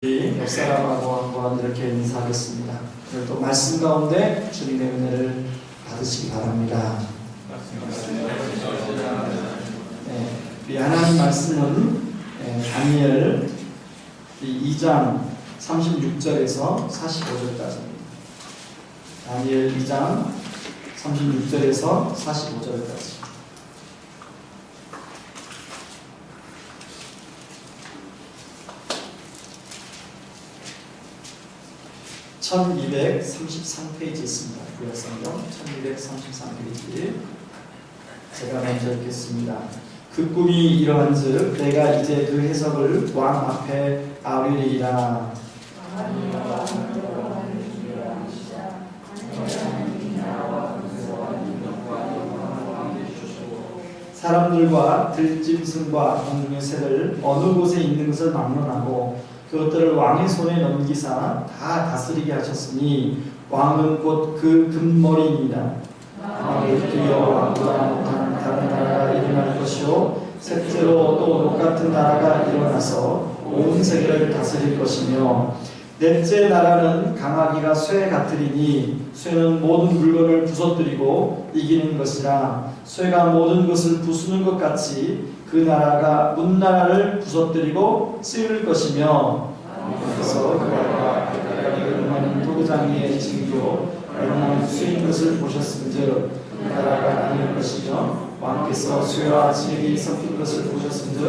옆 사람하고 한번 이렇게 인사하겠습니다. 오늘 또 말씀 가운데 주님의 은혜를 받으시기 바랍니다. 이 하나님 말씀은 다니엘 2장 36절에서 45절까지입니다. 다니엘 2장 36절에서 45절까지. (1233페이지) 있습니다. 구약성경 1233페이지. 제가 먼저 읽겠습니다. 그 꿈이 이러한즉 내가 이제 그 해석을 왕 앞에 아뢰리이다. 사람들과 들짐승과 공중의 새를 어느 곳에 있는 것을 막론하고 그것들을 왕의 손에 넘기사 다 다스리게 하셨으니 왕은 곧 그 금머리입니다. 왕을 뒤이어 왕보다 못한 다른 나라가 일어날 것이요 셋째로 또 똑같은 나라가 일어나서 온 세계를 다스릴 것이며 넷째 나라는 강하기가 쇠 같으리니 쇠는 모든 물건을 부서뜨리고 이기는 것이라 쇠가 모든 것을 부수는 것 같이 그 나라가 문나라를 부서뜨리고 찌를 것이며 그래서 그 나라가 얼마나 도구장이의 징조 얼마나 수인 것을 보셨은즉 그 나라가 아닐 것이며 왕께서 쇠와 진흙이 섞인 것을 보셨은즉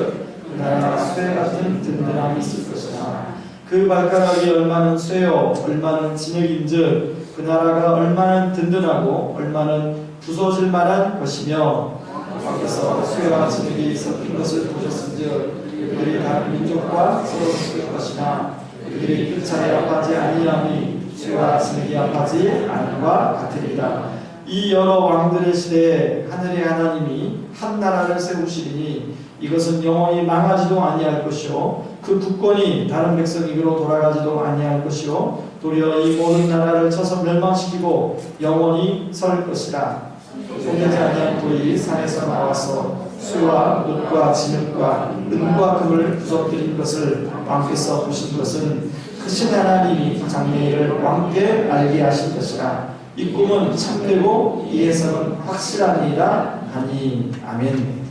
그 나라가 쇠 같은 든든함이 있을 것이라 그 발가락이 얼마나 쇠요 얼마나 진흙인즉 그 나라가 얼마나 든든하고 얼마나 부서질 만한 것이며 왕께서 쇠와 진흙이 섞인 것을 보셨은즉 그들이 다른 민족과 서로 섞일 것이나 그들이 그 차에 아파하지 아니함이 쇠와 진흙이 아파하지 않음과 같으리라. 이 여러 왕들의 시대에 하늘의 하나님이 한 나라를 세우시리니 이것은 영원히 망하지도 아니할 것이요 그 국권이 다른 백성에게로 돌아가지도 아니할 것이요 도리어 이 모든 나라를 쳐서 멸망시키고 영원히 설 것이라. 소개하지 아니한 돌이 산에서 나와서 쇠와 놋과 진흙과 은과 금을 부서뜨린 것을 왕께서 보신 것은 크신 하나님이 장래일을 왕께 알게 하신 것이라. 이 꿈은 참되고 이 해석은 확실하니이다 하니. 아멘.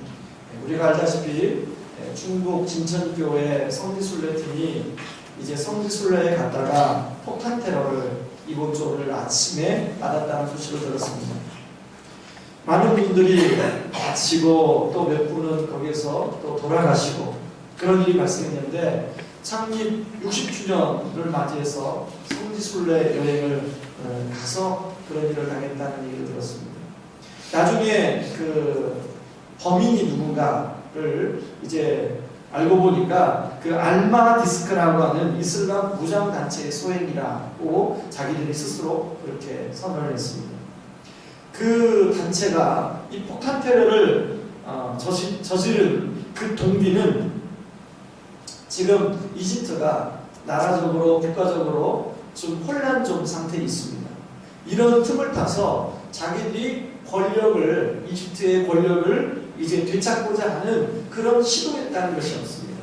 우리가 알다시피 중국 진천교회 성지순례팀이 이제 성지순례에 갔다가 폭탄 테러를 이번 주 오늘 아침에 받았다는 소식을 들었습니다. 많은 분들이 다치고 또 몇 분은 거기에서 또 돌아가시고 그런 일이 발생했는데 창립 60주년을 맞이해서 성지순례 여행을 가서 그런 일을 당했다는 얘기를 들었습니다. 나중에 그 범인이 누군가를 이제 알고 보니까 그 알마디스크라고 하는 이슬람 무장단체의 소행이라고 자기들이 스스로 그렇게 선언을 했습니다. 그 단체가 이 폭탄 테러를 저지른 그 동기는 지금 이집트가 나라적으로 국가적으로 좀 혼란 좀 상태에 있습니다. 이런 틈을 타서 자기들이 권력을 이집트의 권력을 이제 되찾고자 하는 그런 시도했다는 것이었습니다.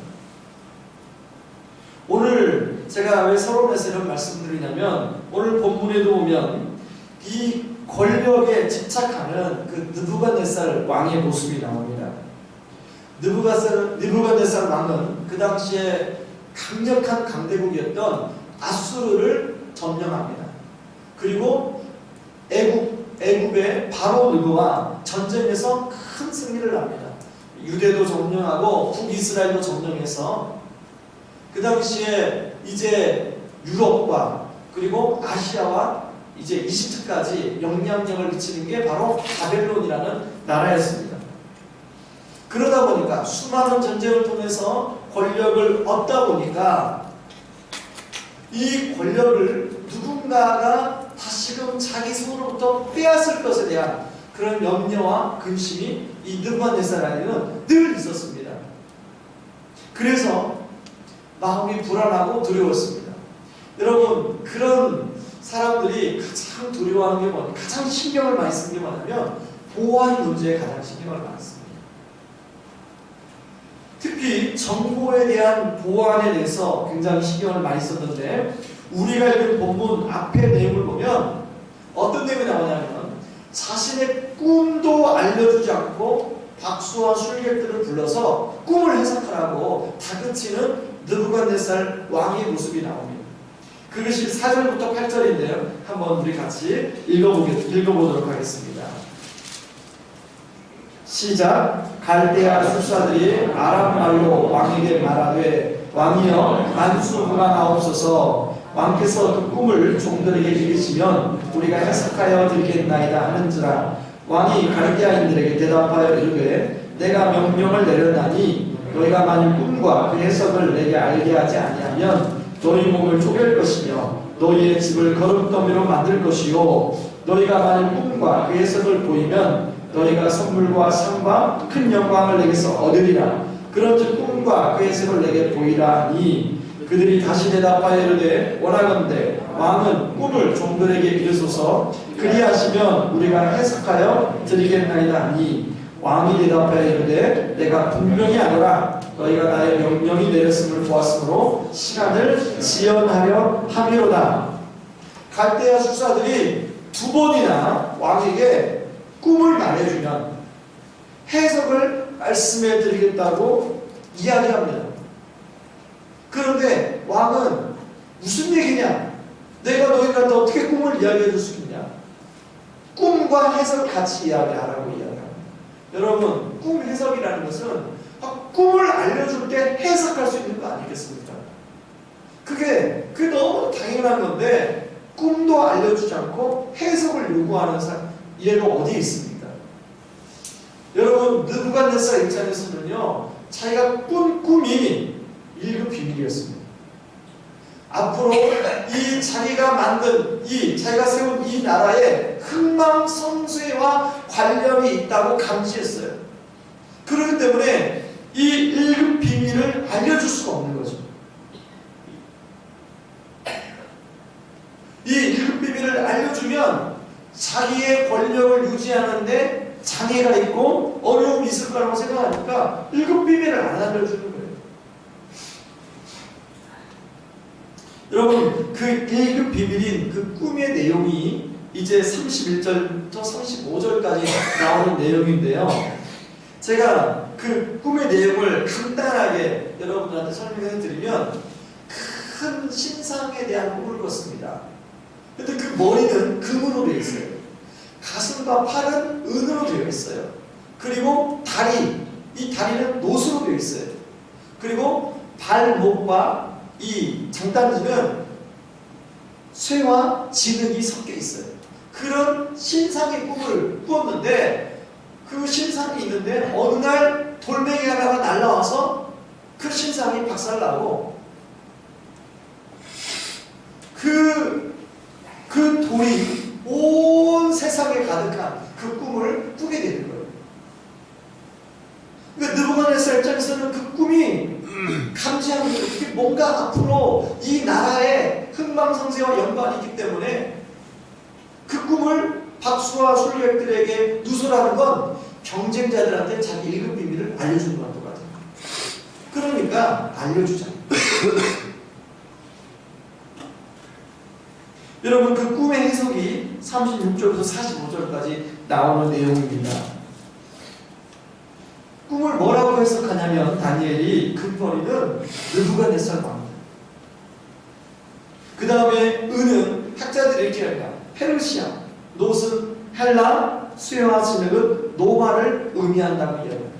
오늘 제가 왜 서론에서 이런 말씀을 드리냐면 오늘 본문에도 보면 이 권력에 집착하는 그 느부갓네살 왕의 모습이 나옵니다. 느부갓네살 왕은 그 당시에 강력한 강대국이었던 아수르를 점령합니다. 그리고 애굽의 바로 느부와 전쟁에서 큰 승리를 합니다. 유대도 점령하고 북이스라엘도 점령해서 그 당시에 이제 유럽과 그리고 아시아와 이제 이집트까지 영향력을 미치는 게 바로 바벨론이라는 나라였습니다. 그러다 보니까 수많은 전쟁을 통해서 권력을 얻다 보니까 이 권력을 누군가가 다시금 자기 손으로부터 빼앗을 것에 대한 그런 염려와 근심이 이 느부갓네살에게는 늘 있었습니다. 그래서 마음이 불안하고 두려웠습니다. 여러분, 그런 사람들이 가장 두려워하는 게 뭐냐? 가장 신경을 많이 쓰는 게 뭐냐면 보안 문제에 가장 신경을 많이 씁니다. 특히 정보에 대한 보안에 대해서 굉장히 신경을 많이 썼는데 우리가 읽은 본문 앞의 내용을 보면 어떤 내용이 나오냐면 자신의 꿈도 알려주지 않고 박수와 술객들을 불러서 꿈을 해석하라고 다그치는 느부갓네살 왕의 모습이 나옵니다. 그것이 4절부터 8절인데요. 한번 우리 같이 읽어보도록 하겠습니다. 시작. 갈대아 술사들이 아람 말로 왕에게 말하되 왕이여 만수무강하옵소서. 왕께서 그 꿈을 종들에게 읽으시면 우리가 해석하여 들겠나이다 하는지라. 왕이 갈대아인들에게 대답하여 이르되 내가 명령을 내렸나니 너희가 만일 꿈과 그 해석을 내게 알게 하지 아니하면 너희 몸을 쪼갤 것이며 너희의 집을 거름더미로 만들 것이요 너희가 만일 꿈과 그 해석을 보이면 너희가 선물과 상과 큰 영광을 내게서 얻으리라. 그런즉 꿈과 그 해석을 내게 보이라 하니 그들이 다시 대답하여 이르되 원하건대 왕은 꿈을 종들에게 이르소서. 그리하시면 우리가 해석하여 드리겠나이다 하니 왕이 대답하여 이르되 내가 분명히 알아라. 너희가 나의 명령이 내렸음을 보았으므로 시간을 지연하려 함이로다. 갈대아 술사들이 두 번이나 왕에게 꿈을 말해주면 해석을 말씀해 드리겠다고 이야기합니다. 그런데 왕은 무슨 얘기냐? 내가 너희한테 어떻게 꿈을 이야기해 줄 수 있냐? 꿈과 해석을 같이 이야기하라고 이야기합니다. 여러분, 꿈 해석이라는 것은 꿈을 알려줄 때 해석할 수 있는 거 아니겠습니까? 그게 너무 당연한 건데 꿈도 알려주지 않고 해석을 요구하는 사람 얘가 어디 있습니까? 여러분, 느부갓네살 입장에서는요 자기가 꾼 꿈이 1급 비밀이었습니다. 앞으로 이 자기가 만든 자기가 세운 이 나라에 흥망성쇠와 관련이 있다고 감지했어요. 그렇기 때문에 이 1급 비밀을 알려줄 수가 없는 거죠. 이 1급 비밀을 알려주면 자기의 권력을 유지하는데 장애가 있고 어려움이 있을 거라고 생각하니까 1급 비밀을 안 알려주는 거예요. 여러분, 그 1급 비밀인 그 꿈의 내용이 이제 31절부터 35절까지 나오는 내용인데요. 제가 그 꿈의 내용을 간단하게 여러분들한테 설명해 드리면 큰 신상에 대한 꿈을 꿨습니다. 근데 그 머리는 금으로 되어 있어요. 가슴과 팔은 은으로 되어 있어요. 그리고 이 다리는 노수로 되어 있어요. 그리고 발목과 이 장단지는 쇠와 진흙이 섞여 있어요. 그런 신상의 꿈을 꾸었는데 그 신상이 있는데 어느 날 돌멩이 하나가 날라와서 그 신상이 박살나고 그 돌이 온 세상에 가득한 그 꿈을 꾸게 되는 거예요. 그러니까 느부갓네살 입장에서는 그 꿈이 감지하는 거예요. 이게 뭔가 앞으로 이 나라의 흥망성쇠와 연관이 있기 때문에 그 꿈을 박수와 술객들에게 누설하는 건 경쟁자들한테 자기 1급 비밀을 알려주는 거랑 똑같아요. 그러니까 알려주자. 여러분, 그 꿈의 해석이 36절부터 45절까지 나오는 내용입니다. 꿈을 뭐라고 해석하냐면 다니엘이 금머리는 느부갓네살 왕입니다. 그 다음에 은은 학자들이 이렇게 합니다. 페르시아, 노스는 헬라, 쇠와 진흙은 노마를 의미한다고 이야기합니다.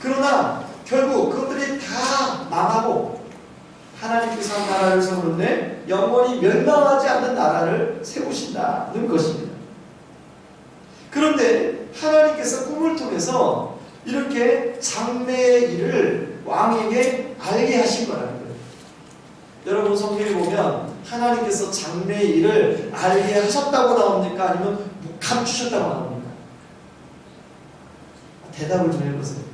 그러나 결국 그것들이 다 망하고 하나님께서 한 나라를 세우는데 영원히 멸망하지 않는 나라를 세우신다는 것입니다. 그런데 하나님께서 꿈을 통해서 이렇게 장래의 일을 왕에게 알게 하신 거라는 거예요. 여러분, 성경에 보면 하나님께서 장래의 일을 알게 하셨다고 나옵니까? 아니면 감추셨다고 나옵니까? 대답을 좀 해보세요.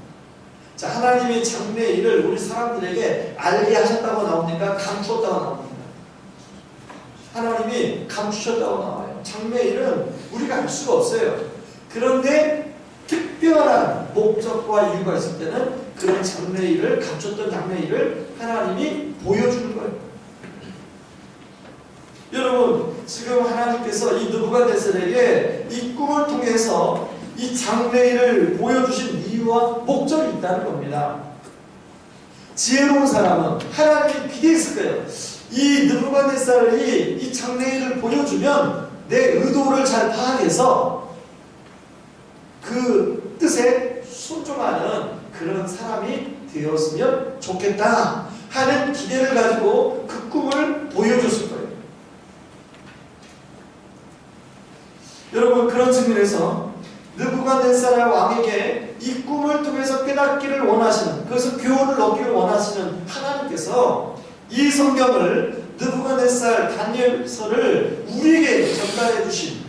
자, 하나님이 장래의 일을 우리 사람들에게 알게 하셨다고 나옵니까? 감추었다고 나옵니까? 하나님이 감추셨다고 나와요. 장래의 일은 우리가 알 수가 없어요. 그런데 특별한 목적과 이유가 있을 때는 그런 장래일을 갖췄던 장래일을 하나님이 보여주는 거예요. 여러분, 지금 하나님께서 이 느부갓네살에게 이 꿈을 통해서 이 장래일을 보여주신 이유와 목적이 있다는 겁니다. 지혜로운 사람은 하나님이 기대했을 거예요. 이 느부갓네살이 이 장래일을 보여주면 내 의도를 잘 파악해서 그 뜻에 순종하는 그런 사람이 되었으면 좋겠다 하는 기대를 가지고 그 꿈을 보여줬을 거예요. 여러분, 그런 측면에서 느부갓네살 왕에게 이 꿈을 통해서 깨닫기를 원하시는, 그래서 교훈을 얻기를 원하시는 하나님께서 이 성경을 느부갓네살 다니엘서를 우리에게 전달해 주신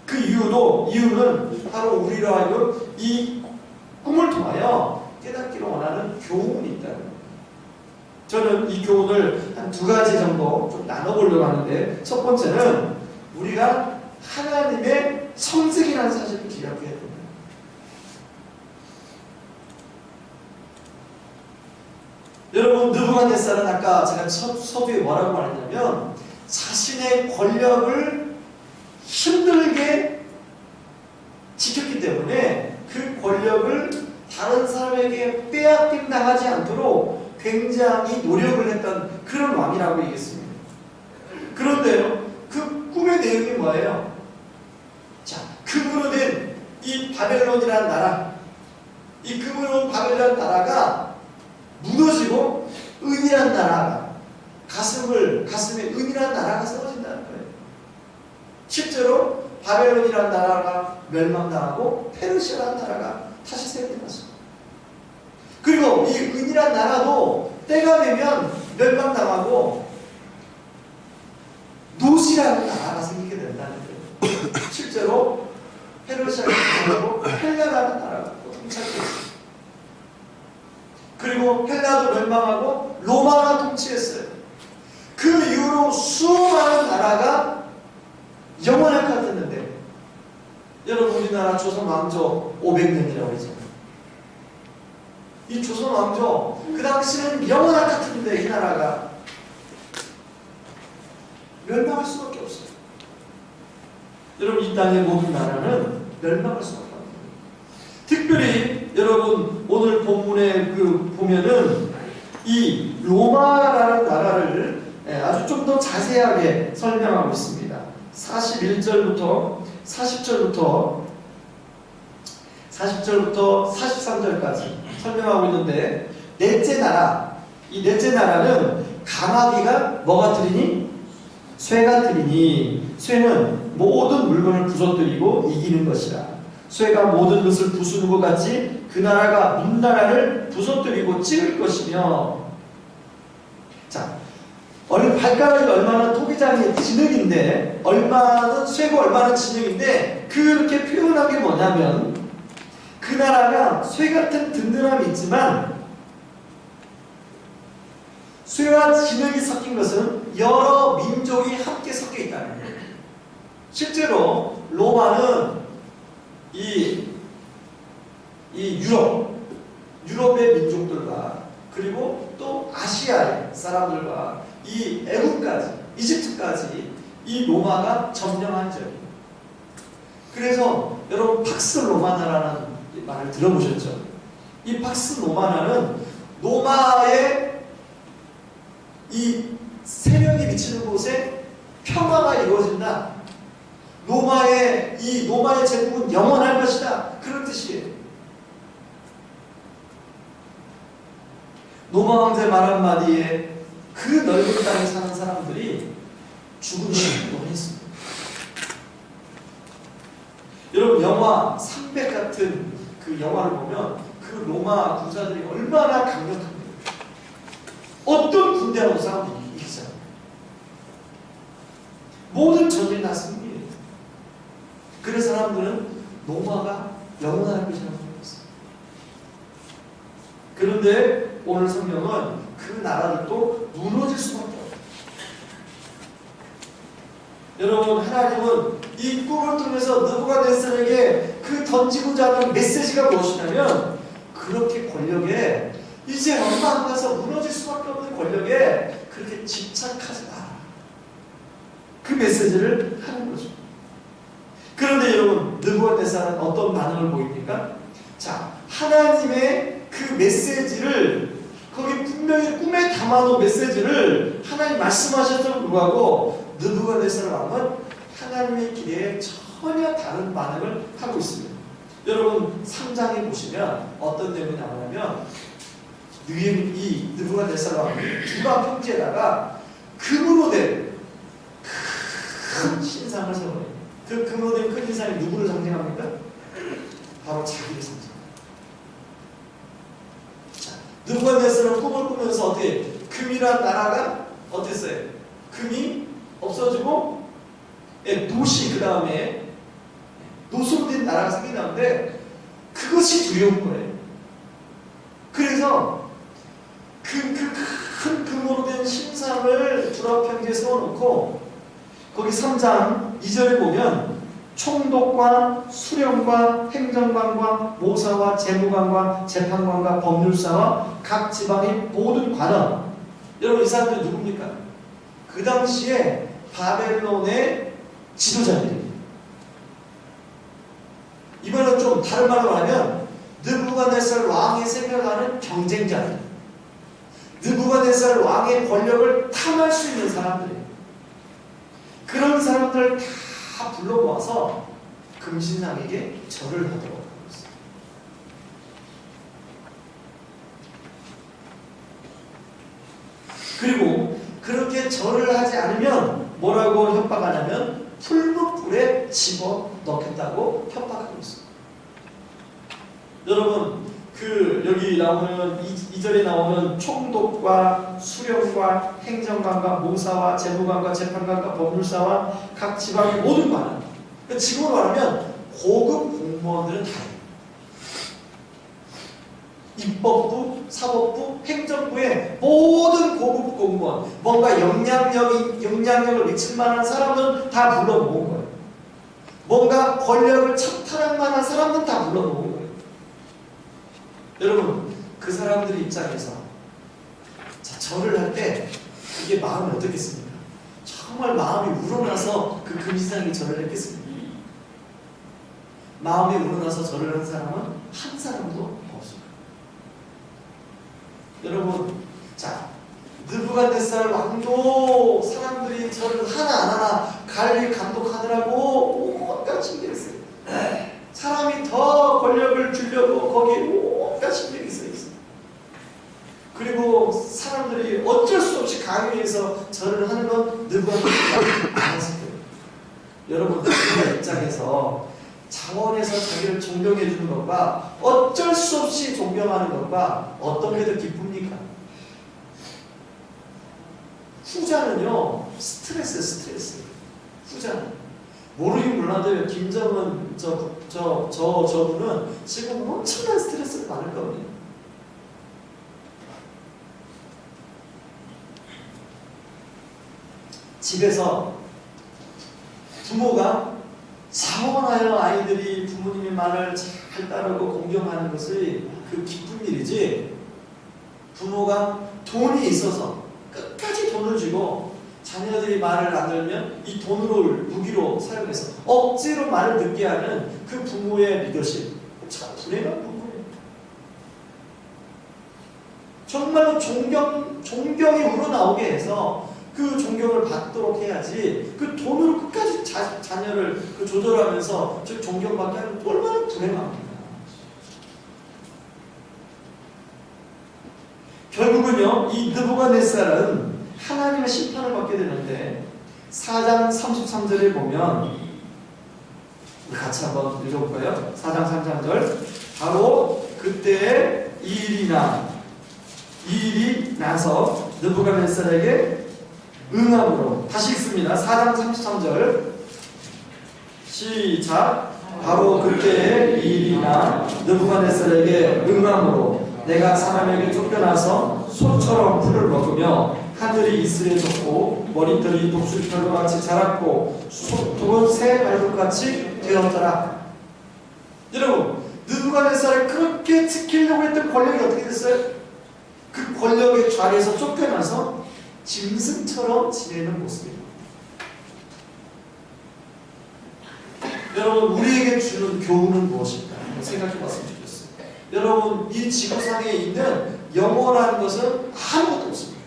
그 이유는 바로 우리로 하여금 이 꿈을 통하여 깨닫기를 원하는 교훈이 있다는 거예요. 저는 이 교훈을 한 두 가지 정도 좀 나눠보려고 하는데, 첫 번째는 우리가 하나님의 청직이라는 사실을 기억해야 됩니다. 여러분, 느부갓네살은 아까 제가 첫 서두에 뭐라고 말했냐면 자신의 권력을 힘들게 지켰기 때문에 그 권력을 다른 사람에게 빼앗김 당하지 않도록 굉장히 노력을 했던 그런 왕이라고 얘기했습니다. 그런데요, 그 꿈의 내용이 뭐예요? 자, 금으로 된 이 바벨론이라는 나라, 이 금으로 온 바벨론 나라가 무너지고 은이란 나라가 가슴에 은이란 나라가 세워진다는 거예요. 실제로 바벨론이란 나라가 멸망당하고 페르시아라는 나라가 다시 세워졌습니다. 그리고 이 은이란 나라도 때가 되면 멸망당하고 노시라는 나라가 생기게 된다는 거예요. 실제로 페르시아가 멸망하고 헬라라는 나라가 또 통치하게 됐습니다. 그리고 헬라도 멸망하고 로마가 통치했어요. 그 이후로 수많은 나라가 영원할 것 같았는데, 여러분, 우리나라 조선 왕조 500년이라고 했잖아요. 이 조선 왕조 그 당시는 영원할 것 같은데 이 나라가 멸망할 수밖에 없어요. 여러분, 이 땅의 모든 나라는 멸망할 수밖에 없어요. 특별히 여러분, 오늘 본문에 보면은 이 로마라는 나라를 아주 좀 더 자세하게 설명하고 있습니다. 41절부터 40절부터 43절까지 설명하고 있는데, 넷째 나라, 이 넷째 나라는 가마귀가 뭐가 들이니? 쇠가 들이니, 쇠는 모든 물건을 부서뜨리고 이기는 것이라. 쇠가 모든 것을 부수는 것 같이 그 나라가 문나라를 부서뜨리고 찍을 것이며. 자, 발가락이 얼마나 토기장의 진흙인데, 얼마나 쇠고 얼마나 진흙인데, 그렇게 표현한 게 뭐냐면, 그 나라가 쇠 같은 든든함이 있지만 쇠와 진흙이 섞인 것은 여러 민족이 함께 섞여 있다는 거예요. 실제로 로마는 이 유럽의 민족들과 그리고 또 아시아의 사람들과 이 애국까지, 이집트까지 이 로마가 점령한 적이에요. 그래서 여러분, 팍스 로마나라는 말을 들어보셨죠? 이 팍스 로마나는 로마의 이 세력이 미치는 곳에 평화가 이루어진다. 로마의 제국은 영원할 것이다. 그런 뜻이에요. 로마 왕자의 말 한마디에 그 넓은 땅에 사는 사람들이 죽음을 원했습니다. 여러분, 영화 300 같은 그 영화를 보면 그 로마 군사들이 얼마나 강력합니까? 어떤 군대라도 싸우면 이기잖아요. 모든 전쟁이 다 승리해요. 그래서 사람들은 로마가 영원할 것이라고 생각했어요. 그런데 오늘 성경은 그 나라들도 무너질 수밖에 없어요. 여러분, 하나님은 이 꿈을 통해서 느부갓네살에게 그 던지고자 하는 메시지가 무엇이냐면 그렇게 권력에 이제 얼마 안 가서 무너질 수밖에 없는 권력에 그렇게 집착하지 마라. 그 메시지를 하는 거죠. 그런데 여러분 느부갓네살은 어떤 반응을 보입니까? 자, 하나님의 그 메시지를 거기 분명히 꿈에 담아놓은 메시지를 하나님 말씀하셨음에도 불구하고 느부갓네살 왕은 하나님의 길에 전혀 다른 반응을 하고 있습니다. 여러분 3장에 보시면 어떤 내용이 나오냐면 이 느부갓네살 왕이 두각 평지에다가 금으로 된 큰 신상을 세워요. 그 금으로 된 큰 신상이 누구를 상징합니까? 바로 자기를 상징합니다. 자, 느부갓네살은 꿈을 꾸면서 어떻게 금이란 나라가 어땠어요? 금이 없어지고 노시 그 다음에 노수로 된 나라가 생긴다는데 그것이 두려운 거예요. 그래서 그 큰 금으로 된 신상을 두락 평지에 세워놓고 거기 3장 2절에 보면 총독과 수령과 행정관과 모사와 재무관과 재판관과 법률사와 각 지방의 모든 관원, 여러분 이 사람들이 누굽니까? 그 당시에 바벨론의 지도자들입니다. 이번엔 좀 다른 말로 하면 느부갓네살 왕이 생각하는 경쟁자들, 느부갓네살 왕의 권력을 탐할 수 있는 사람들이에요. 그런 사람들을 다 불러 모아서 금신상에게 절을 하도록 하고 있어요. 그리고 그렇게 절을 하지 않으면 뭐라고 협박하냐면 풀무 불에 집어 넣겠다고 협박하고 있어요. 여러분 여기 나오는 2절에 나오는 총독과 수령과 행정관과 모사와 재무관과 재판관과 법률사와 각 지방의 모든 관원, 그러니까 지금으로 말하면 고급 공무원들은 다 해요. 입법부, 사법부, 행정부의 모든 고급 공무원, 뭔가 영향력을 미칠 만한 사람들은 다 불러 모은 거예요. 뭔가 권력을 착탈할 만한 사람들은 다 불러 모은 거예요. 여러분 그 사람들 입장에서 절을 할 때 이게 마음이 어떻겠습니까? 정말 마음이 우러나서 그 금신상에 절을 했겠습니까? 마음이 우러나서 절을 한 사람은 한 사람도 없습니다. 여러분 자 느부갓네살 왕도 사람들이 절을 하나 안 하나 관리 감독하느라고 온갖 신경을 써요. 사람이 더 권력을 주려고 거기에 온갖 신경이 써 있어요. 그리고 사람들이 어쩔 수 없이 강요해서 절을 하는 건 느부갓네살이 알았을 거예요. 여러분 그의 입장에서 자원에서 자기를 존경해 주는 것과 어쩔 수 없이 존경하는 것과 어떤 게 더 기쁩니까? 후자는요 스트레스. 후자는 모르긴 몰라도요 김정은 저분은 지금 엄청난 스트레스가 많을 겁니다. 집에서 부모가 자원하여 아이들이 부모님의 말을 잘 따르고 공경하는 것이 그 기쁜 일이지, 부모가 돈이 있어서 끝까지 돈을 주고 자녀들이 말을 안 들으면 이 돈을 무기로 사용해서 억지로 말을 듣게 하는 그 부모의 리더십, 참 불행한 부모예요. 정말로 존경이 우러나오게 해서 그 존경을 받도록 해야지, 그 돈으로 끝까지 자녀를 조절하면서 즉 존경받게 하면 얼마나 불행합니까? 결국은요 이 느부갓네살은 하나님의 심판을 받게 되는데 4장 33절에 보면 같이 한번 읽어볼까요? 4장 33절 바로 그때 이 일이 나서 느부갓네살에게 응함으로, 다시 읽습니다. 4장 33절 시작. 바로 그때 이 일이 나 느부갓네살에게 응함으로 내가 사람에게 쫓겨나서 소처럼 풀을 먹으며 하늘이 이슬에 젖고 머리털이 독수리털과 같이 자랐고 손톱은 새 발톱같이 되었더라. 여러분, 느부갓네살을 그렇게 지키려고 했던 권력이 어떻게 됐어요? 그 권력의 좌리에서 쫓겨나서 짐승처럼 지내는 모습입니다. 여러분, 우리에게 주는 교훈은 무엇일까? 생각해 봤으면 좋겠어요. 여러분, 이 지구상에 있는 영원한 것은 아무것도 없습니다.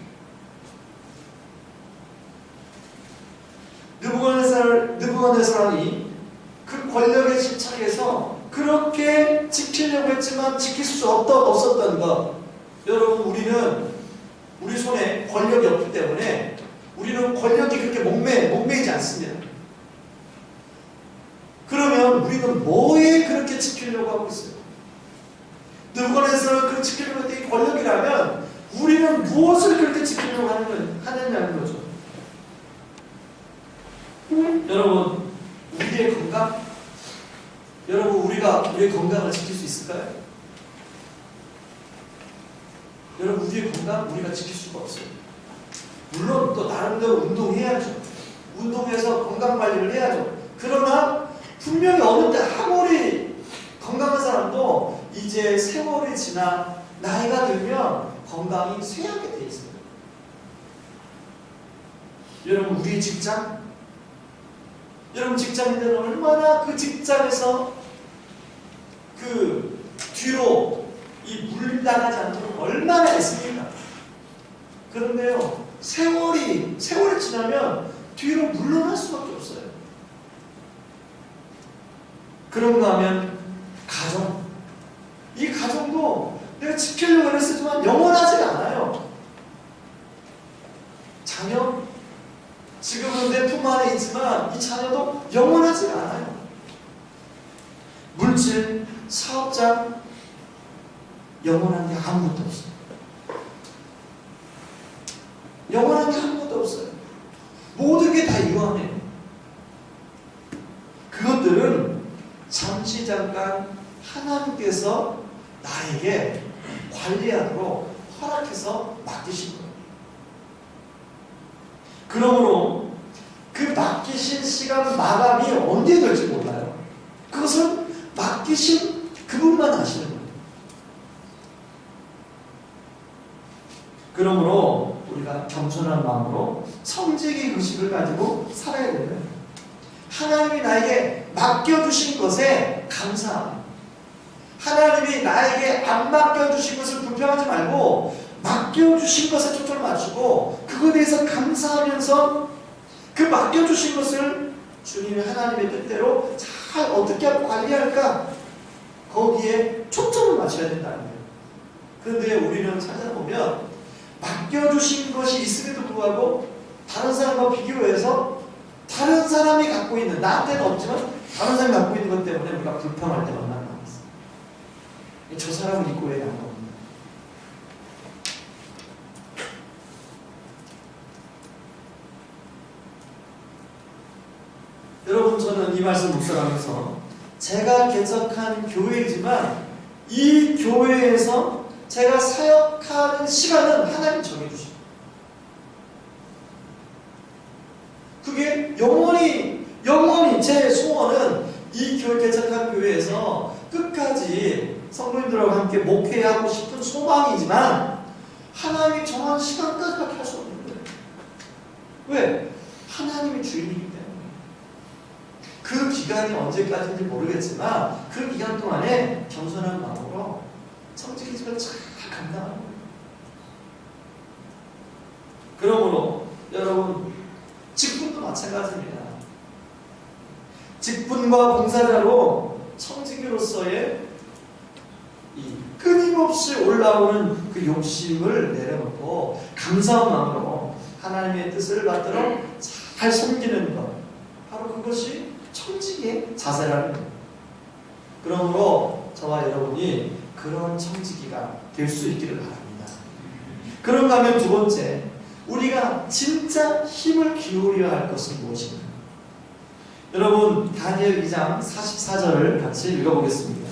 느부갓네살이 그 권력에 집착해서 그렇게 지키려고 했지만 지킬 수 없었던 것. 여러분, 우리 손에 권력이 없기 때문에 우리는 권력이 그렇게 목매이지 않습니다. 그러면 우리는 뭐에 그렇게 지키려고 하고 있어요? 느부갓네살을 그렇게 지키려고 했던 이 권력이라면 우리는 무엇을 그렇게 지키려고 하느냐는 거죠. 여러분, 우리의 건강? 여러분, 우리의 건강을 지킬 수 있을까요? 여러분, 우리의 건강 우리가 지킬 수가 없어요. 물론 또 나름대로 운동해야죠. 운동해서 건강관리를 해야죠. 그러나 분명히 어느 때 아무리 건강한 사람도 이제 세월이 지나 나이가 들면 건강이 쇠하게 돼 있어요. 여러분, 우리의 직장? 여러분, 직장인들은 얼마나 그 직장에서 그 뒤로 이 물나가지 않도록 얼마나 애씁니까? 그런데요, 세월이 지나면 뒤로 물러날 수밖에 없어요. 그런가 하면 가정. 이 가정도 내가 지키려고 했지만 영원하지가 않아요. 자녀. 지금은 내 품 안에 있지만 이 자녀도 영원하지가 않아요. 물질, 사업자, 영원한 게 아무것도 없어요. 영원한 게 아무것도 없어요. 모든 게 다 유한해요. 그것들은 잠시 잠깐 하나님께서 나에게 관리하도록 허락해서 맡기신 거예요. 그러므로 그 맡기신 시간 마감이 언제 될지 몰라요. 그것은 맡기신 그분만 아시는 거예요. 그러므로 우리가 겸손한 마음으로 청지기 의식을 가지고 살아야 돼요. 하나님이 나에게 맡겨주신 것에 감사합니다. 하나님이 나에게 안 맡겨주신 것을 불평하지 말고 맡겨주신 것에 초점을 맞추고 그거에 대해서 감사하면서 그 맡겨주신 것을 주님이 하나님의 뜻대로 잘 어떻게 하고 관리할까 거기에 초점을 맞춰야 된다는 거예요. 그런데 우리는 찾아보면 맡겨주신 것이 있음에도 불구하고 다른 사람과 비교해서 다른 사람이 갖고 있는, 나한테는 없지만 다른 사람이 갖고 있는 것 때문에 우리가 불평할 때가 얼마나 많았어요. 저 사람은 있고 왜 나가 없나. 여러분, 저는 이 말씀 묵상하면서 제가 개척한 교회이지만 이 교회에서 제가 사역하는 시간은 하나님 정해주십니다. 그게 영원히 제 소원은 이 교회 개척한 교회에서 끝까지 성도님들과 함께 목회하고 싶은 소망이지만 하나님이 정한 시간까지밖에 할 수 없는 거예요. 왜? 하나님이 주인이기 때문에. 그 기간이 언제까지인지 모르겠지만 그 기간 동안에 겸손한 마음으로 청지기 집을 잘 감당하는 거예요. 그러므로 여러분, 직분도 마찬가지입니다. 직분과 봉사자로 청지기로서의 이 끊임없이 올라오는 그 욕심을 내려놓고 감사한 마음으로 하나님의 뜻을 받들어 잘 섬기는 것, 바로 그것이 청지기의 자세라는 거예요. 그러므로 저와 여러분이 그런 청지기가 될 수 있기를 바랍니다. 그런가 하면 두 번째, 우리가 진짜 힘을 기울여야 할 것은 무엇인가? 여러분, 다니엘 2장 44절을 같이 읽어보겠습니다.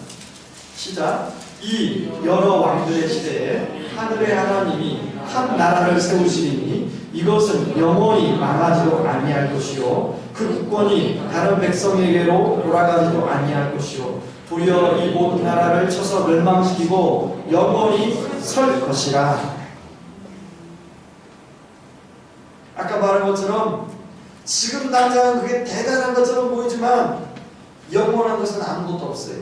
시작. 이 여러 왕들의 시대에 하늘의 하나님이 한 나라를 세우시리니 이것은 영원히 망하지도 아니할 것이요 그 국권이 다른 백성에게로 돌아가지도 아니할 것이요 도리어 이 모든 나라를 쳐서 멸망시키고 영원히 설 것이라. 아까 말한 것처럼 지금 당장은 그게 대단한 것처럼 보이지만 영원한 것은 아무것도 없어요.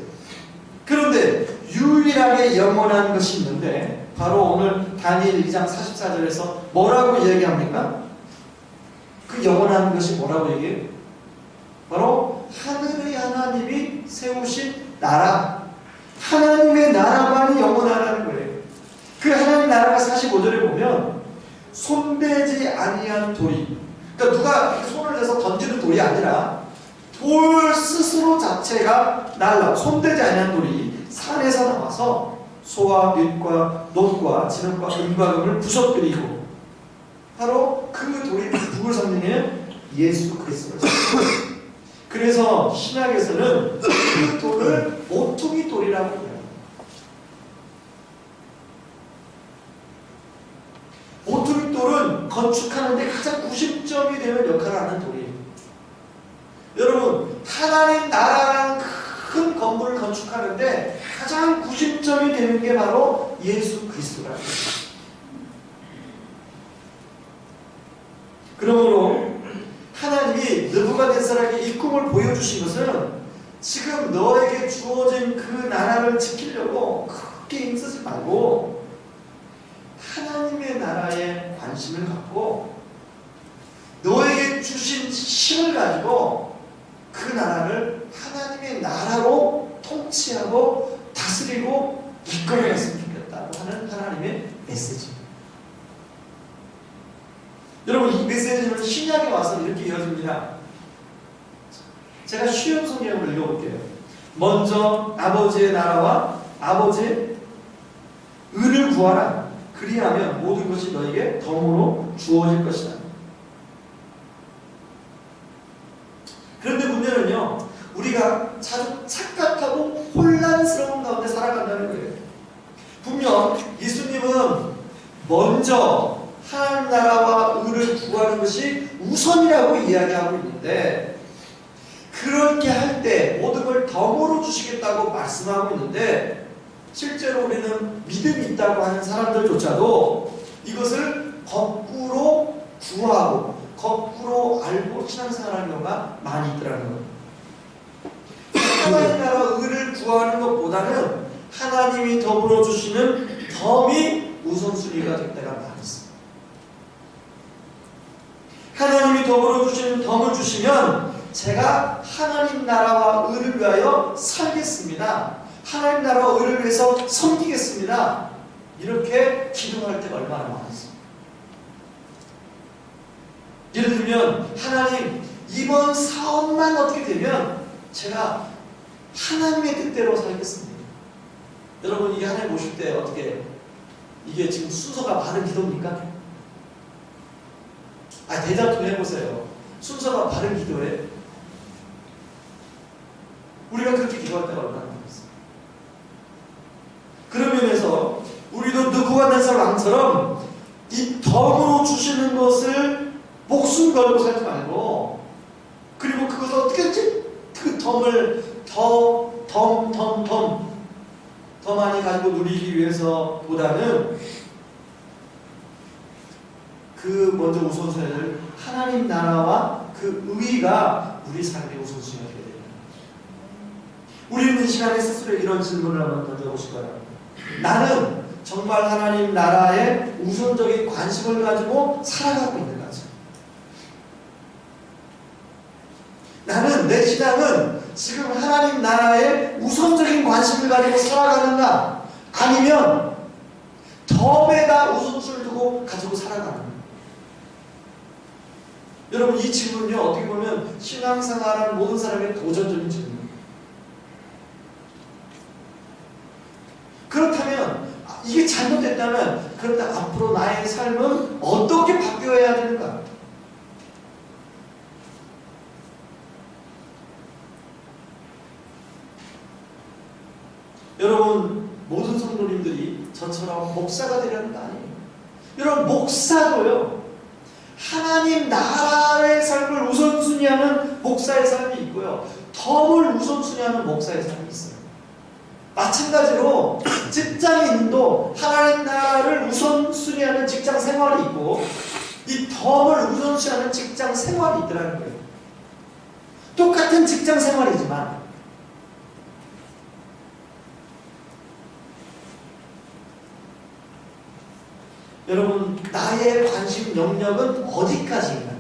그런데 유일하게 영원한 것이 있는데 바로 오늘 다니엘 2장 44절에서 뭐라고 얘기합니까? 그 영원한 것이 뭐라고 얘기해요? 바로 하늘의 하나님이 세우신 나라, 하나님의 나라만이 영원하다는 거예요. 그 하나님 나라가 45절에 보면 손대지 아니한 돌이, 그러니까 누가 손을 대서 던지는 돌이 아니라 돌 스스로 자체가 날라 손대지 아니한 돌이 산에서 나와서 소와 윷과 놋과 진흙과 은과 금을 부셔뜨리고, 바로 그 돌이 누굴 상징해요? 예수 그리스도를 상징해요. 그래서 신약에서는 그 돌을 모퉁이 돌이라고 해요. 모퉁이 돌은 건축하는데 가장 구심점이 되는 역할을 하는 돌이에요. 여러분, 하나님 나라라는 큰 건물을 건축하는데 가장 구심점이 되는 게 바로 예수 그리스도라는 거예요. 그러므로 하나님이 느부갓네살에게 이 꿈을 보여주신 것은 지금 너에게 주어진 그 나라를 지키려고 크게 힘쓰지 말고 하나님의 나라에 관심을 갖고 너에게 주신 힘을 가지고 그 나라를 하나님의 나라로 통치하고 다스리고 이끌어갔으면 좋겠다고 하는 하나님의 메시지입니다. 여러분, 이 메시지는 신약에 와서 이렇게 이어집니다. 제가 쉬운 성경을 읽어볼게요. 먼저 아버지의 나라와 아버지의 의를 구하라. 그리하면 모든 것이 너에게 덤으로 주어질 것이다. 그런데 문제는요, 우리가 자주 착각하고 혼란스러운 가운데 살아간다는 거예요. 분명 예수님은 먼저 하나님 나라와 의를 구하는 것이 우선이라고 이야기하고 있는데, 그렇게 할 때 모든 걸 덤으로 주시겠다고 말씀하고 있는데, 실제로 우리는 믿음이 있다고 하는 사람들조차도 이것을 거꾸로 구하고 거꾸로 알고 신앙생활하는 경우가 많이 있더라는 거예요. 하나님 나라 의를 구하는 것보다는 하나님이 덤으로 주시는 덤이 우선순위가 될 때가 많이 있습니다. 하나님이 덤으로 주시는 덤을 주시면 제가 하나님 나라와 의를 위하여 살겠습니다. 하나님 나라와 의를 위해서 섬기겠습니다. 이렇게 기도할 때가 얼마나 많았습니다. 예를 들면 하나님, 이번 사업만 어떻게 되면 제가 하나님의 뜻대로 살겠습니다. 여러분, 이게 하나님 오실 때 어떻게 해요? 이게 지금 순서가 바른 기도입니까? 대답 좀 해보세요. 순서가 바른 기도예요? 우리가 그렇게 기도할 때가 얼마나 많았어요. 그런 면에서 우리도 느부갓네살 왕처럼 이 덤으로 주시는 것을 목숨 걸고 살지 말고, 그리고 그것을 어떻게든지 그 덤을 더 많이 가지고 누리기 위해서 보다는 그 먼저 우선순위를 하나님 나라와 그 의가 우리 삶의 우선순위가 되게 됩니다. 우리는 이 시간에 스스로 이런 질문을 한번 던져보실 거예요. 나는 정말 하나님 나라에 우선적인 관심을 가지고 살아가고 있는가죠? 나는, 내 신앙은 지금 하나님 나라에 우선적인 관심을 가지고 살아가는가? 아니면 덤에다 우선순위를 두고 가지고 살아가는가? 여러분, 이 질문은요, 어떻게 보면 신앙생활하는 모든 사람의 도전적인 질문입니다. 그렇다면, 이게 잘못됐다면, 그렇다 앞으로 나의 삶은 어떻게 바뀌어야 되는가? 여러분, 모든 성도님들이 저처럼 목사가 되려는 거 아니에요. 여러분, 목사도요, 하나님 나라의 삶을 우선순위하는 목사의 삶이 있고요. 덤을 우선순위하는 목사의 삶이 있어요. 마찬가지로 직장인도 하나님 나라를 우선순위하는 직장 생활이 있고 이 덤을 우선순위하는 직장 생활이 있더라는 거예요. 똑같은 직장 생활이지만 여러분, 나의 관심 영역은 어디까지인가?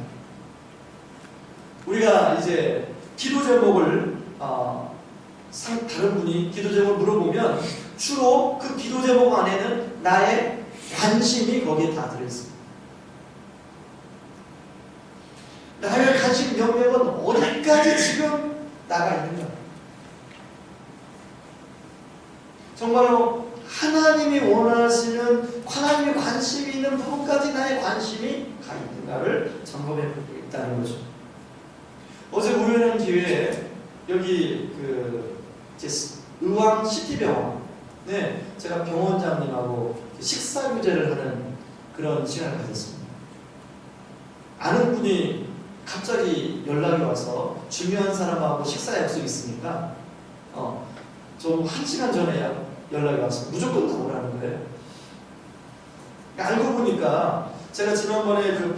우리가 이제 기도 제목을 다른 분이 기도 제목을 물어보면 주로 그 기도 제목 안에는 나의 관심이 거기에 다 들어있습니다. 나의 관심 영역은 어디까지 지금 나가 있는가? 정말로 하나님이 원하시는, 하나님의 관심이 있는 부분까지 나의 관심이 가 있는가를 점검해 보고 있다는 거죠. 어제 우연한 기회에 여기 의왕 시티병원, 제가 병원장님하고 식사 교제를 하는 그런 시간을 가졌습니다. 아는 분이 갑자기 연락이 와서 중요한 사람하고 식사 약속이 있으니까 좀 1시간 전에 연락이 와서 무조건 나오라는 거예요. 알고 보니까 제가 지난번에 그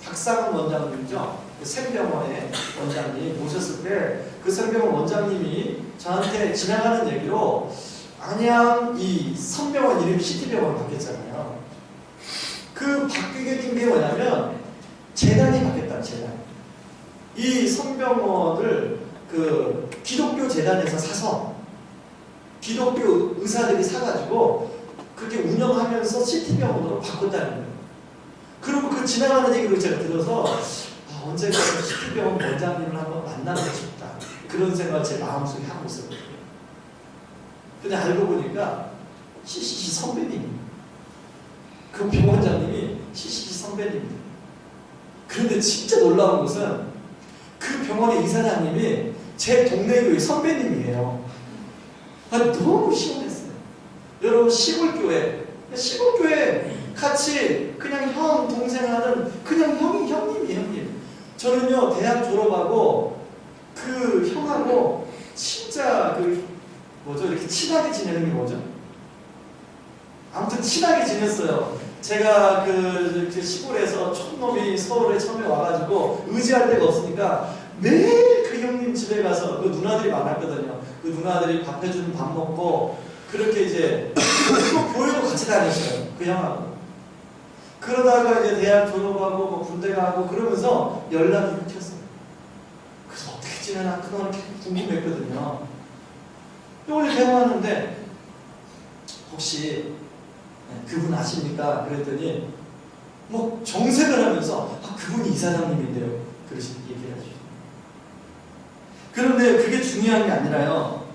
박상훈 원장님이죠. 그 생병원의 원장님 모셨을 때 그 생병원 원장님이 저한테 지나가는 얘기로 안양 이 선병원 이름이 시티병원 바뀌었잖아요. 그 바뀌게 된 게 뭐냐면 재단이 바뀌었다. 재단. 이 선병원을 그 기독교 재단에서 사서 기독교 의사들이 사가지고 그렇게 운영하면서 시티병원으로 바꿨다는 거예요. 그리고 그 지나가는 얘기를 제가 들어서 언젠가 시티병원 원장님을 한번 만나고 싶다. 그런 생각을 제 마음속에 하고 있었거든요. 근데 알고 보니까 CCC 선배님, 그 병원장님이 CCC 선배님입니다. 그런데 진짜 놀라운 것은 그 병원의 이사장님이 제 동네 교회 선배님이에요. 너무 시원했어요. 여러분, 시골교회 같이 그냥 형, 동생 하는 그냥 형님이에요, 형님. 저는요, 대학 졸업하고 그 형하고 진짜 이렇게 친하게 지내는 게 뭐죠? 아무튼 친하게 지냈어요. 제가 그 시골에서 촌놈이 서울에 처음에 와가지고 의지할 데가 없으니까 매일 그 형님 집에 가서 그 누나들이 많았거든요. 그 누나들이 밥 해주는 밥 먹고 그렇게 이제 또 교회도 같이 다녔어요. 그 형하고. 그러다가 이제 대학 졸업하고 뭐 군대 가고 그러면서 연락이 끊겼어요. 그래서 어떻게 지내나 그동안 궁금했거든요. 오늘 대화하는데 혹시 그분 아십니까? 그랬더니 뭐 정색을 하면서 그분이 이사장님인데요. 얘기를 하죠. 그런데 그게 중요한 게 아니라요.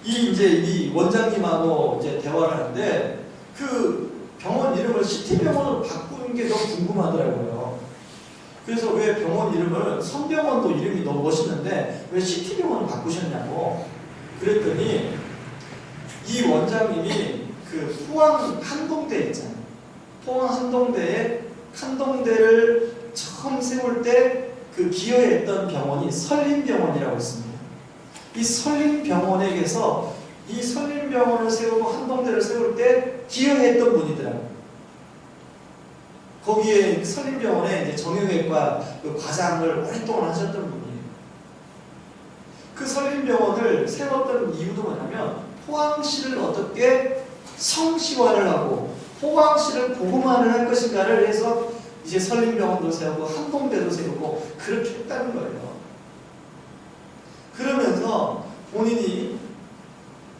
이 원장님하고 이제 대화를 하는데 그 병원 이름을 시티병원으로 바꾸는 게 너무 궁금하더라고요. 그래서 왜 병원 이름을 선병원도 이름이 너무 멋있는데 왜 시티병원을 바꾸셨냐고 그랬더니 이 원장님이 그 포항 한동대 있잖아요. 포항 한동대를 처음 세울 때 그 기여했던 병원이 설림병원이라고 있습니다. 이 설림병원에게서 이 설림병원을 세우고 한동대를 세울 때 기여했던 분이더라고요. 거기에 설림병원에 이제 정형외과 그 과장을 오랫동안 하셨던 분이에요. 그 설림병원을 세웠던 이유도 뭐냐면 포항시를 어떻게 성시화를 하고 포항시를 복음화를 할 것인가를 해서 이제 설림병원도 세우고 한동대도 세우고 그렇게 했다는 거예요. 그러면서 본인이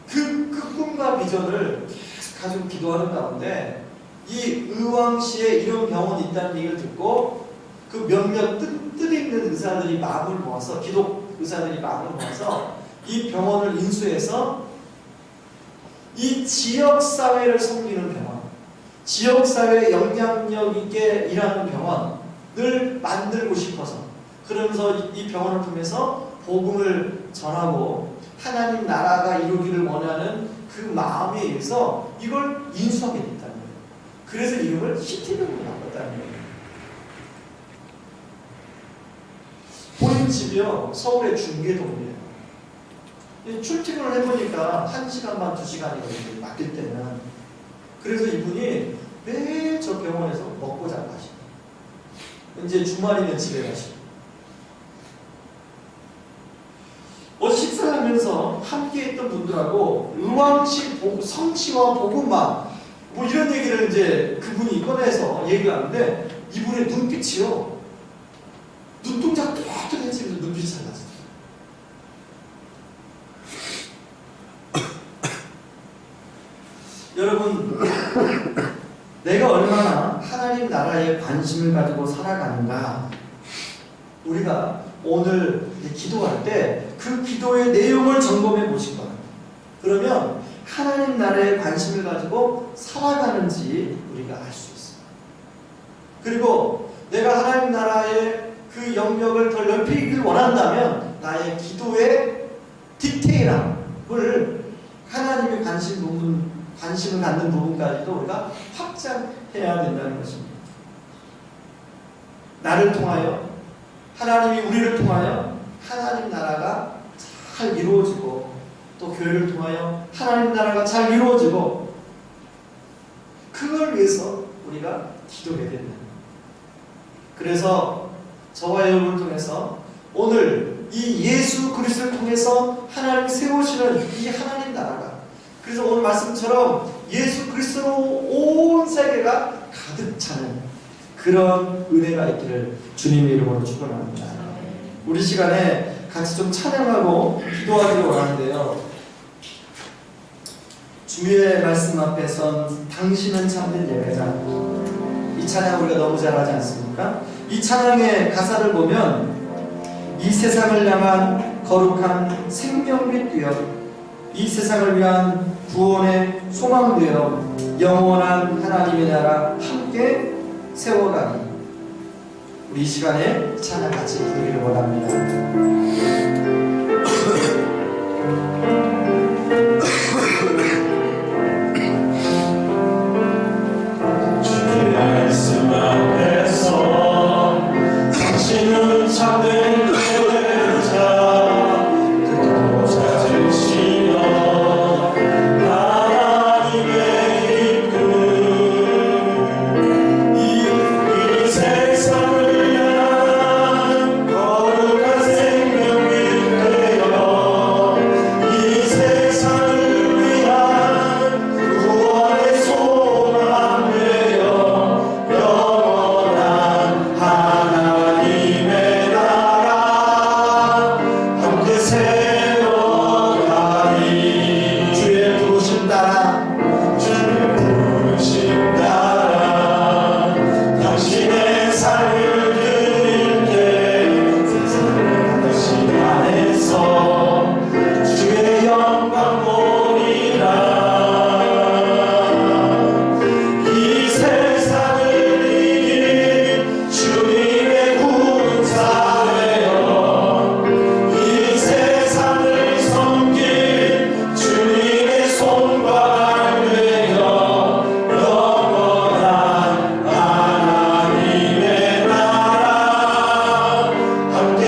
그 꿈과 비전을 계속 가지고 기도하는 가운데 이 의왕시에 이런 병원이 있다는 얘기를 듣고 그 몇몇 뜻있는 의사들이 마음을 모아서 기독 의사들이 마음을 모아서 이 병원을 인수해서 이 지역사회를 섬기는 병원, 지역사회에 영향력 있게 일하는 병원을 만들고 싶어서 그러면서 이 병원을 통해서 복음을 전하고 하나님 나라가 이루기를 원하는 그 마음에 의해서 이걸 인수하게 됐다는 거예요. 그래서 이름을 시티병원으로 바꿨다는 거예요. 이분 집이요 서울의 중계동이에요. 출퇴근을 해보니까 1시간 반, 2시간이거든요. 맡길 때는. 그래서 이분이 매일 저 병원에서 먹고 자고 하시고 이제 주말이면 집에 가시고 어제 식사하면서 함께 했던 분들하고 의왕시 성취와 복음화 뭐 이런 얘기를 이제 그분이 꺼내서 얘기하는데 이분의 눈빛이요 눈동자가 뚜렷해지면서 눈빛이 달라졌어요. 여러분 내가 얼마나 하나님 나라에 관심을 가지고 살아가는가 우리가 오늘 기도할 때 그 기도의 내용을 점검해 보실 거예요. 그러면 하나님 나라에 관심을 가지고 살아가는지 우리가 알 수 있어요. 그리고 내가 하나님 나라의 그 영역을 더 넓히길 원한다면 나의 기도의 디테일함을 하나님의 관심을 갖는 부분까지도 우리가 확장해야 된다는 것입니다. 나를 통하여 하나님이 우리를 통하여 하나님 나라가 잘 이루어지고 또 교회를 통하여 하나님 나라가 잘 이루어지고 그걸 위해서 우리가 기도해야 된다. 그래서 저와 여러분을 통해서 오늘 이 예수 그리스도를 통해서 하나님 세우시는 이 하나님 나라가 그래서 오늘 말씀처럼 예수 그리스도로 온 세계가 가득 차는 그런 은혜가 있기를 주님의 이름으로 축원합니다. 우리 시간에 같이 좀 찬양하고 기도하기를 원하는데요. 주의 말씀 앞에 선 당신은 참된 예배자. 이 찬양 우리가 너무 잘하지 않습니까? 이 찬양의 가사를 보면 이 세상을 향한 거룩한 생명빛 되어 이 세상을 위한 구원의 소망 되어 영원한 하나님의 나라 함께 세워가니 우리 이 시간에 찬양 같이 부르기를 원합니다. 주의 말씀 앞에서 당신은 참된 예배자 듣고 찾으시어 하나님의 이끌 이 세상을 향한 거룩한 생명이 되어 이 세상을 위한 구원의 소망 되어 영원한 하나님의 나라 함께 세워가니 주의 부르심 따라 주의 부르심 따라 당신의 삶을 드릴게 당신 안에서 주의 영광 보리라 이 세상을 이긴 주님의 군사되어 이 세상을 섬길 주님의 손발 되어 영원한 하나님의 나라 함께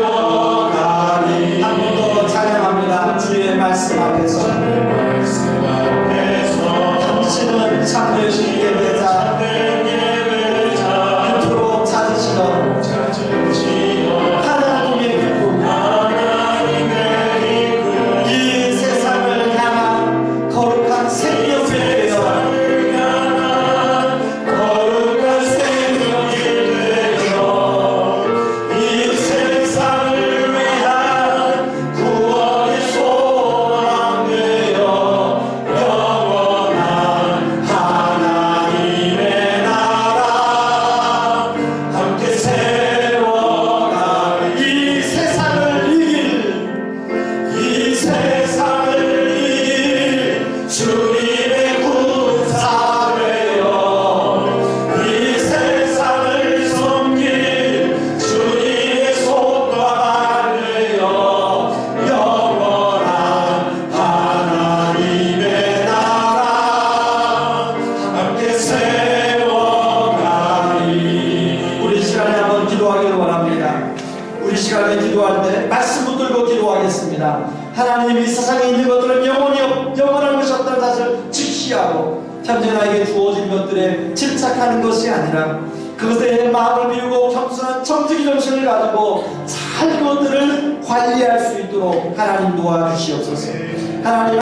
세워가니 한 번 더 찬양합니다. 주의 말씀 앞에서 말씀 앞에서 당신은 참된 예배자 참된 예배자 그토록 찾으시던 찾으시어 하나님의 기쁨 하나님의 이끌 이 세상을 향한 거룩한 생명이 되어 세상을 향한 거룩한 생명이 되어 이 세상을 위한 구원의 소망 되어 영원한 하나님의 나라 함께 세워가니 이 세상을 이길 이 세상을 이길 주님의 군사 되어 이 세상을 섬길 주님의 손과 되어 영원한 하나님의 나라 함께 세워가니 우리 시간에 한번 기도하기를 원합니다. 우리 시간에 기도할 때 말씀 붙들고 기도하겠습니다. 하나님, 이 세상에 있는 것들은 영원한 것이 없다는 사실을 직시하고 현재 나에게 주어진 것들에 집착하는 것이 아니라 그것에 마음을 비우고 겸손한 정직의 정신을 가지고 잘 그것들을 관리할 수 있도록 하나님 도와주시옵소서. 하나님